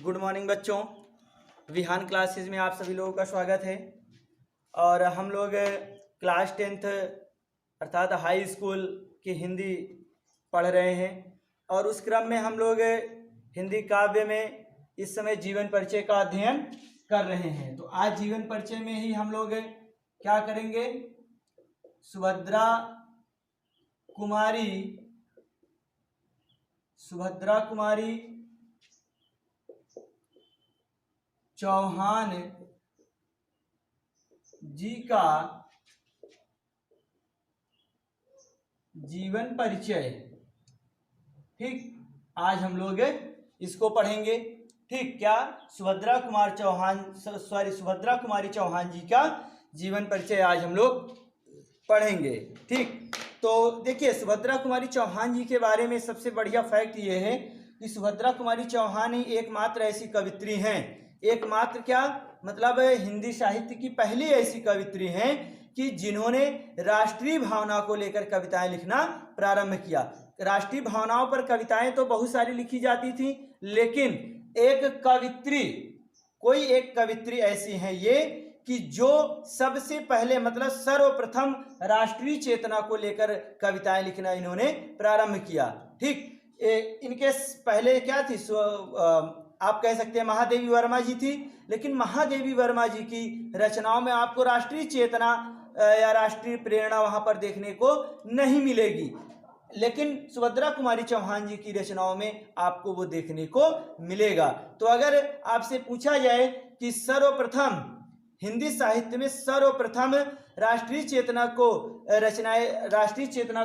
Good morning बच्चों। Vihaan classes में आप सभी लोगों का स्वागत है। और हम लोग क्लास 10th अर्थात हाई स्कूल की हिंदी पढ़ रहे हैं और उस क्रम में हम लोग हिंदी काव्य में इस समय जीवन परिचय का अध्ययन कर रहे हैं। तो आज जीवन परिचय में ही हम लोग क्या करेंगे, सुभद्रा कुमारी चौहान जी का जीवन परिचय, ठीक, आज हम लोग इसको पढ़ेंगे। ठीक, क्या सुभद्रा कुमारी चौहान जी का जीवन परिचय आज हम लोग पढ़ेंगे। ठीक, तो देखिए सुभद्रा कुमारी चौहान जी के बारे में सबसे बढ़िया फैक्ट ये है कि सुभद्रा कुमारी चौहान ही एकमात्र ऐसी कवित्री हैं, एकमात्र क्या मतलब हिंदी साहित्य की पहली ऐसी कवित्री हैं कि जिन्होंने राष्ट्रीय भावना को लेकर कविताएं लिखना प्रारंभ किया। राष्ट्रीय भावनाओं पर कविताएं तो बहुत सारी लिखी जाती थी, लेकिन कोई एक कवित्री ऐसी हैं ये कि जो सबसे पहले मतलब सर्वप्रथम राष्ट्रीय चेतना को लेकर कविताएं लिखना इन्होंने प्रारंभ किया। ठीक, इनके पहले क्या थी, आप कह सकते हैं महादेवी वर्मा जी थी, लेकिन महादेवी वर्मा जी की रचनाओं में आपको राष्ट्रीय चेतना या राष्ट्रीय प्रेरणा वहां पर देखने को नहीं मिलेगी, लेकिन सुभद्रा कुमारी चौहान जी की रचनाओं में आपको वो देखने को मिलेगा। तो अगर आपसे पूछा जाए कि सर्वप्रथम हिंदी साहित्य में सर्वप्रथम राष्ट्रीय चेतना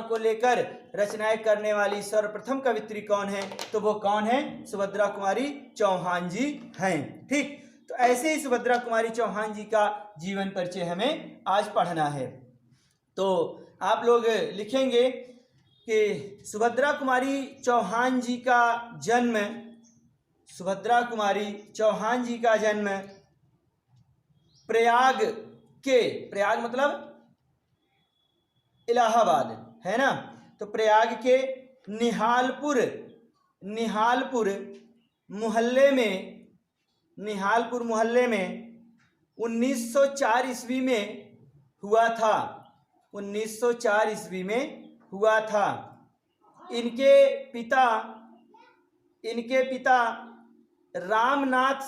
को लेकर रचनाएं करने वाली सर्वप्रथम कवित्री कौन है, तो वो कौन है, सुभद्रा कुमारी चौहान जी हैं। ठीक, तो ऐसे ही सुभद्रा कुमारी चौहान जी का जीवन परिचय हमें आज पढ़ना है। तो आप लोग लिखेंगे कि सुभद्रा कुमारी चौहान जी का जन्म प्रयाग मतलब इलाहाबाद है ना, तो प्रयाग के निहालपुर मोहल्ले में 1904 ईस्वी में हुआ था। इनके पिता रामनाथ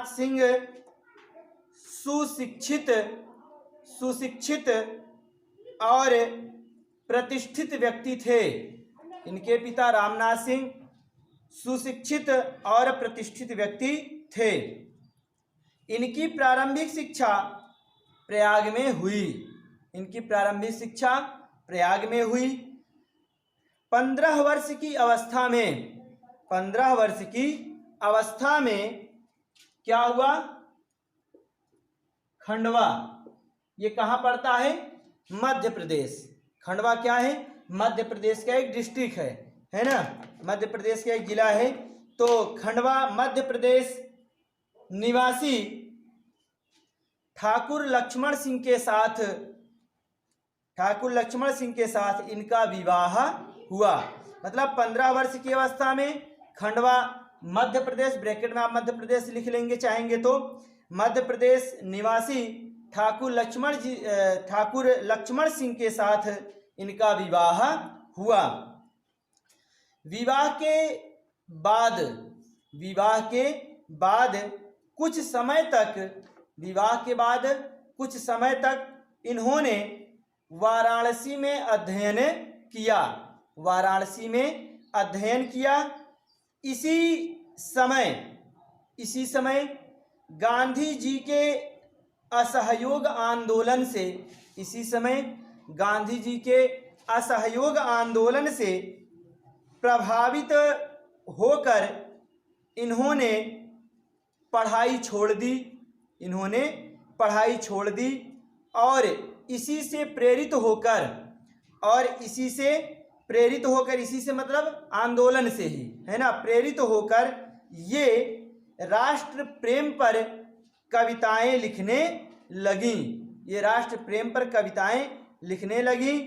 सिंह सुशिक्षित और प्रतिष्ठित व्यक्ति थे। इनके पिता रामनाथ सिंह सुशिक्षित और प्रतिष्ठित व्यक्ति थे। इनकी प्रारंभिक शिक्षा प्रयाग में हुई। 15 वर्ष की अवस्था में क्या हुआ, खंडवा, ये कहाँ पड़ता है, मध्य प्रदेश। खंडवा क्या है, मध्य प्रदेश का एक डिस्ट्रिक्ट है ना, मध्य प्रदेश का एक जिला है। तो खंडवा मध्य प्रदेश निवासी ठाकुर लक्ष्मण सिंह के साथ इनका विवाह हुआ। मतलब 15 वर्ष की अवस्था में खंडवा मध्य प्रदेश, ब्रैकेट में आप मध्य प्रदेश लिख लेंगे चाहेंगे तो, मध्य प्रदेश निवासी ठाकुर लक्ष्मण सिंह के साथ इनका विवाह हुआ। विवाह के बाद कुछ समय तक इन्होंने वाराणसी में अध्ययन किया। इसी समय गांधी जी के असहयोग आंदोलन से प्रभावित होकर इन्होंने पढ़ाई छोड़ दी और इसी से प्रेरित होकर इसी से मतलब आंदोलन से ही है ना, प्रेरित होकर ये राष्ट्र प्रेम पर कविताएं लिखने लगी।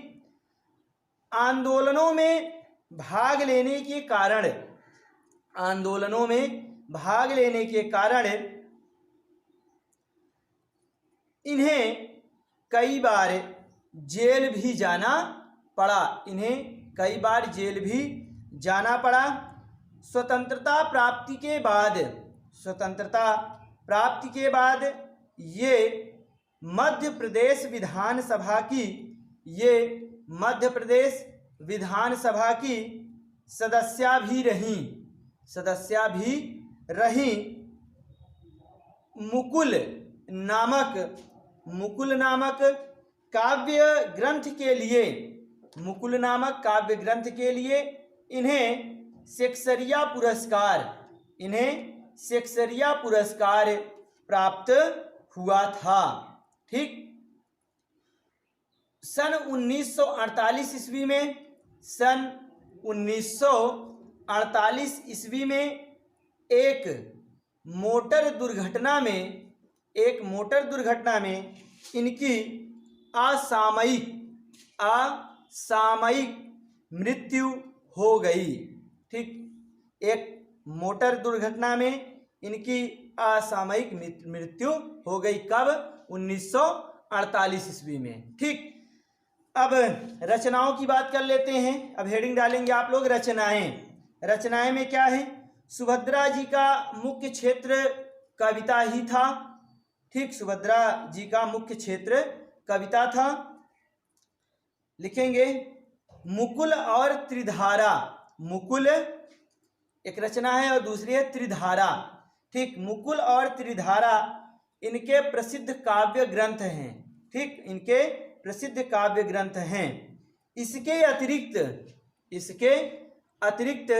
आंदोलनों में भाग लेने के कारण आंदोलनों में भाग लेने के कारण इन्हें कई बार जेल भी जाना पड़ा। इन्हें कई बार जेल भी जाना पड़ा। स्वतंत्रता प्राप्ति के बाद ये मध्य प्रदेश विधानसभा की सदस्या भी रहीं। मुकुल नामक काव्य ग्रंथ के लिए इन्हें शेक्सपियर पुरस्कार प्राप्त हुआ था। ठीक। सन 1948 ईस्वी में एक मोटर दुर्घटना में इनकी असामयिक मृत्यु हो गई। ठीक। एक मोटर दुर्घटना में इनकी असामयिक मृत्यु हो गई। कब? 1948 ईस्वी में। ठीक। अब रचनाओं की बात कर लेते हैं। अब हेडिंग डालेंगे आप लोग रचनाएं में क्या है? सुभद्रा जी का मुख्य क्षेत्र कविता ही था। ठीक। सुभद्रा जी का मुख्य क्षेत्र कविता था। लिखेंगे मुकुल और त्रिधारा। मुकुल एक रचना है और दूसरी है त्रिधारा। ठीक। मुकुल और त्रिधारा इनके प्रसिद्ध काव्य ग्रंथ हैं। ठीक। इनके प्रसिद्ध काव्य ग्रंथ हैं। इसके अतिरिक्त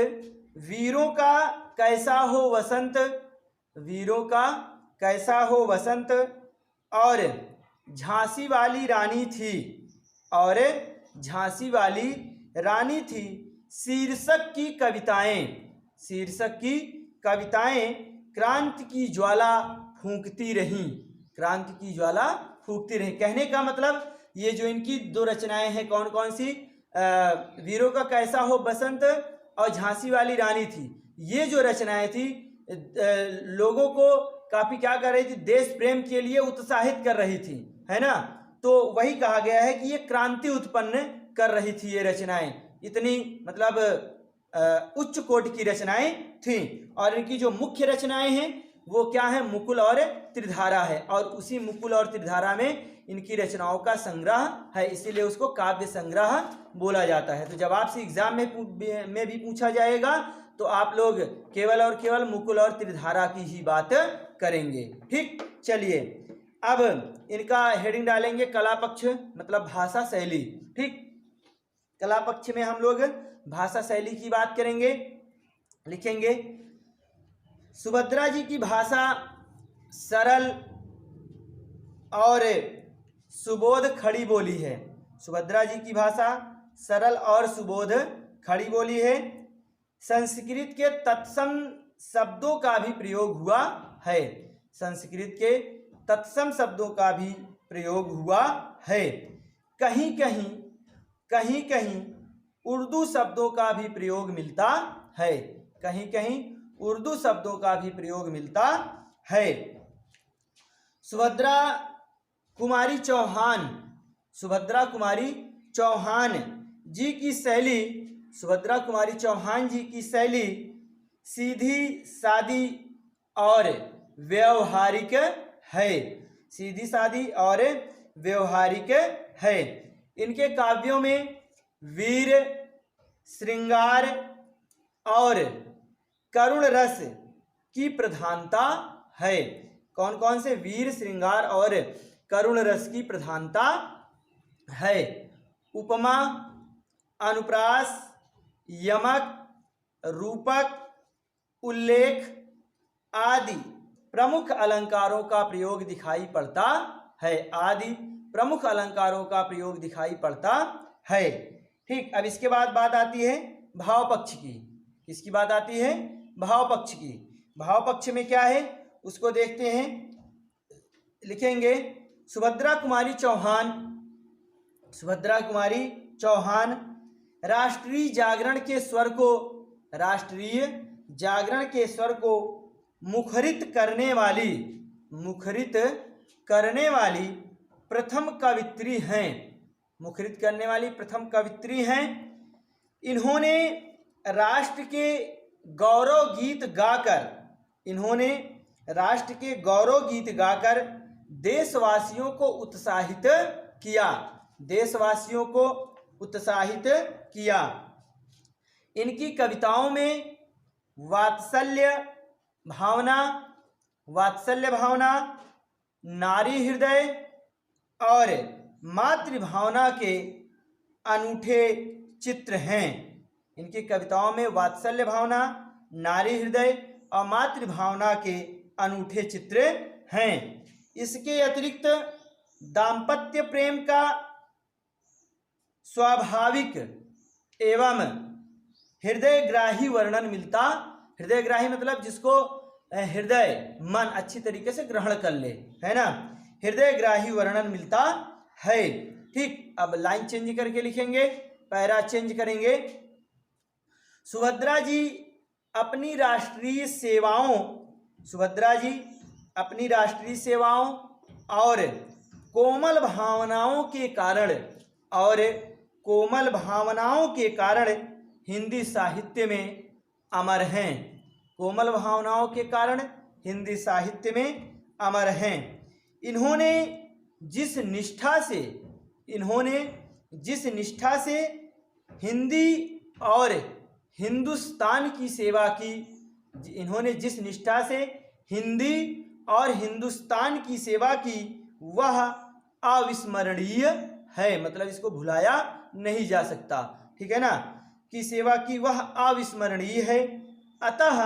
वीरों का कैसा हो वसंत और झांसी वाली रानी थी शीर्षक की कविताएं क्रांति की ज्वाला फूंकती रहीं। कहने का मतलब ये जो इनकी दो रचनाएं हैं, कौन कौन सी? वीरों का कैसा हो बसंत और झांसी वाली रानी थी। ये जो रचनाएं थी लोगों को काफी क्या कर रही थी? देश प्रेम के लिए उत्साहित कर रही थी, है ना। तो वही कहा गया है कि ये क्रांति उत्पन्न कर रही थी। ये रचनाएं इतनी मतलब उच्च कोटि की रचनाएं थीं। और इनकी जो मुख्य रचनाएं हैं वो क्या है? मुकुल और त्रिधारा है। और उसी मुकुल और त्रिधारा में इनकी रचनाओं का संग्रह है, इसीलिए उसको काव्य संग्रह बोला जाता है। तो जब आपसे एग्जाम में भी पूछा जाएगा तो आप लोग केवल और केवल मुकुल और त्रिधारा की ही बात करेंगे। ठीक। चलिए अब इनका हेडिंग डालेंगे कला पक्ष मतलब भाषा शैली। ठीक। कला पक्ष में हम लोग भाषा शैली की बात करेंगे। लिखेंगे सुभद्रा जी की भाषा सरल और सुबोध खड़ी बोली है। सुभद्रा जी की भाषा सरल और सुबोध खड़ी बोली है। संस्कृत के तत्सम शब्दों का भी प्रयोग हुआ है। संस्कृत के तत्सम शब्दों का भी प्रयोग हुआ है। कहीं कहीं उर्दू शब्दों का भी प्रयोग मिलता है। कहीं कहीं उर्दू शब्दों का भी प्रयोग मिलता है। सुभद्रा कुमारी चौहान जी की शैली सीधी सादी और व्यवहारिक है। इनके काव्यों में वीर श्रृंगार और करुण रस की प्रधानता है। कौन कौन से? वीर श्रृंगार और करुण रस की प्रधानता है। उपमा, अनुप्रास, यमक, रूपक, उल्लेख आदि प्रमुख अलंकारों का प्रयोग दिखाई पड़ता है। ठीक। अब इसके बाद बात आती है भाव पक्ष की। किसकी बात आती है? भाव पक्ष की। भाव पक्ष में क्या है उसको देखते हैं। लिखेंगे सुभद्रा कुमारी चौहान राष्ट्रीय जागरण के स्वर को मुखरित करने वाली प्रथम कवित्री हैं, मुखरित करने वाली प्रथम कवित्री हैं। इन्होंने राष्ट्र के गौरव गीत गाकर देशवासियों को उत्साहित किया। इनकी कविताओं में वात्सल्य भावना, नारी हृदय और मातृभावना के अनूठे चित्र हैं। इनकी कविताओं में वात्सल्य भावना, नारी हृदय और मातृभावना के अनूठे चित्र हैं। इसके अतिरिक्त दाम्पत्य प्रेम का स्वाभाविक एवं हृदयग्राही वर्णन मिलता, हृदयग्राही मतलब जिसको हृदय मन अच्छी तरीके से ग्रहण कर ले, है ना, हृदयग्राही वर्णन मिलता है। ठीक, अब लाइन चेंज करके लिखेंगे, पैरा चेंज करेंगे। सुभद्रा जी अपनी राष्ट्रीय सेवाओं और कोमल भावनाओं के कारण हिंदी साहित्य में अमर हैं। कोमल भावनाओं के कारण हिंदी साहित्य में अमर हैं। इन्होंने जिस निष्ठा से हिंदी और हिंदुस्तान की सेवा की वह अविस्मरणीय है, मतलब इसको भुलाया नहीं जा सकता, ठीक है ना, की सेवा की वह अविस्मरणीय है। अतः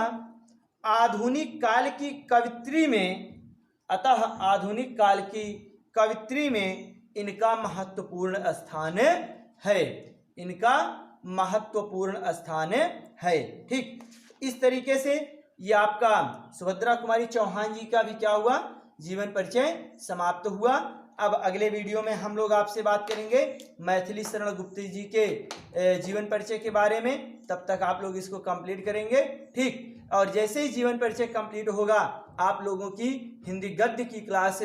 आधुनिक काल की कवित्री में इनका महत्वपूर्ण स्थान है। ठीक, इस तरीके से ये आपका सुभद्रा कुमारी चौहान जी का भी क्या हुआ, जीवन परिचय समाप्त हुआ। अब अगले वीडियो में हम लोग आपसे बात करेंगे मैथिली शरण गुप्त जी के जीवन परिचय के बारे में। तब तक आप लोग इसको कंप्लीट करेंगे। ठीक, और जैसे ही जीवन परिचय कंप्लीट होगा आप लोगों की हिंदी गद्य की क्लास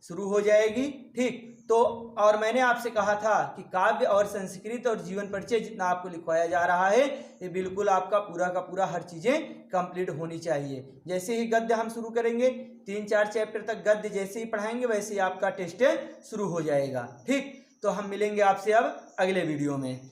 शुरू हो जाएगी। ठीक, तो और मैंने आपसे कहा था कि काव्य और संस्कृत और जीवन परिचय जितना आपको लिखवाया जा रहा है ये बिल्कुल आपका पूरा का पूरा हर चीज़ें कंप्लीट होनी चाहिए। जैसे ही गद्य हम शुरू करेंगे 3-4 चैप्टर तक गद्य जैसे ही पढ़ाएंगे वैसे ही आपका टेस्ट शुरू हो जाएगा। ठीक, तो हम मिलेंगे आपसे अब अगले वीडियो में।